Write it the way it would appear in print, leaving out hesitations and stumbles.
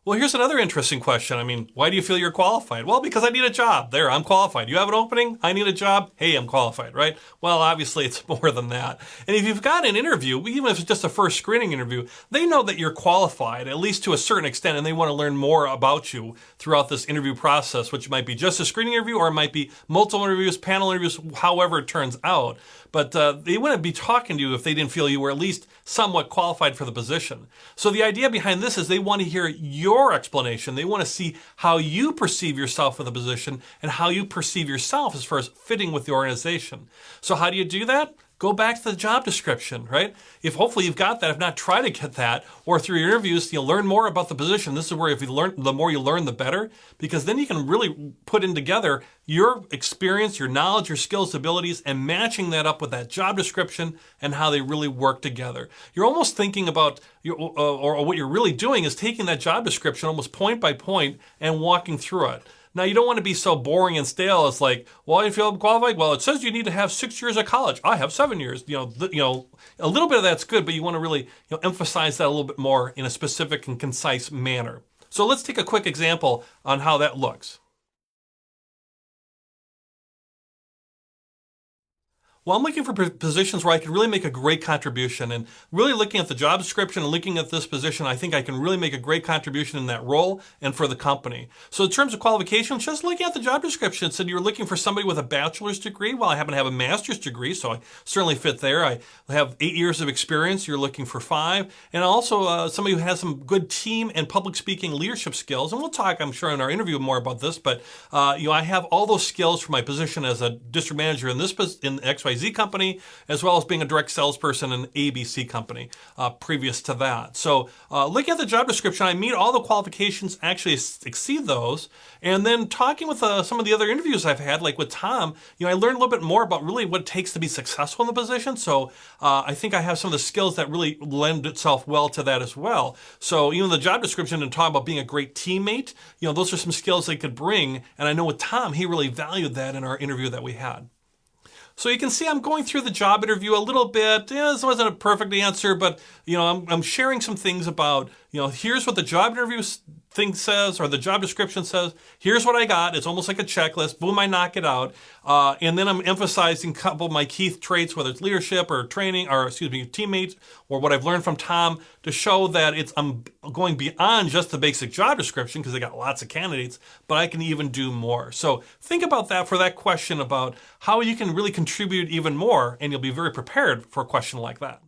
Well, here's another interesting question. I mean, why do you feel you're qualified? Well, because I need a job. There, I'm qualified. You have an opening? I need a job? Hey, I'm qualified, right? Well, obviously it's more than that. And if you've got an interview, even if it's just a first screening interview, they know that you're qualified, at least to a certain extent, and they want to learn more about you throughout this interview process, which might be just a screening interview or it might be multiple interviews, panel interviews, however it turns out. But they wouldn't be talking to you if they didn't feel you were at least somewhat qualified for the position. So the idea behind this is they want to hear your explanation. They want to see how you perceive yourself in the position and how you perceive yourself as far as fitting with the organization. So how do you do that? Go back to the job description, right? If hopefully you've got that, if not, try to get that, or through your interviews, you'll learn more about the position. This is where if you learn, the more you learn, the better, because then you can really put in together your experience, your knowledge, your skills, abilities, and matching that up with that job description and how they really work together. You're almost thinking about, or what you're really doing is taking that job description almost point by point and walking through it. Now, you don't want to be so boring and stale. It's like, well, you feel qualified? Well, it says you need to have 6 years of college. I have 7 years. A little bit of that's good, but you want to really emphasize that a little bit more in a specific and concise manner. So let's take a quick example on how that looks. Well, I'm looking for positions where I can really make a great contribution, and really looking at the job description and looking at this position, I think I can really make a great contribution in that role and for the company. So in terms of qualifications, just looking at the job description, it said you're looking for somebody with a bachelor's degree. Well, I happen to have a master's degree, so I certainly fit there. I have 8 years of experience. You're looking for 5. And also somebody who has some good team and public speaking leadership skills. And we'll talk, I'm sure, in our interview more about this, but I have all those skills for my position as a district manager in XYZ company, as well as being a direct salesperson in ABC company previous to that. So looking at the job description, I meet all the qualifications, actually exceed those. And then talking with some of the other interviews I've had, like with Tom, I learned a little bit more about really what it takes to be successful in the position. So I think I have some of the skills that really lend itself well to that as well. So even the job description and talking about being a great teammate, those are some skills they could bring. And I know with Tom, he really valued that in our interview that we had. So you can see I'm going through the job interview a little bit. This wasn't a perfect answer, but I'm sharing some things about, here's what the job interview thing says, or the job description says. Here's what I got. It's almost like a checklist. Boom, I knock it out. And then I'm emphasizing a couple of my key traits, whether it's leadership or training, or teammates, or what I've learned from Tom, to show that I'm going beyond just the basic job description, because I got lots of candidates, but I can even do more. So think about that for that question about how you can really contribute even more, and you'll be very prepared for a question like that.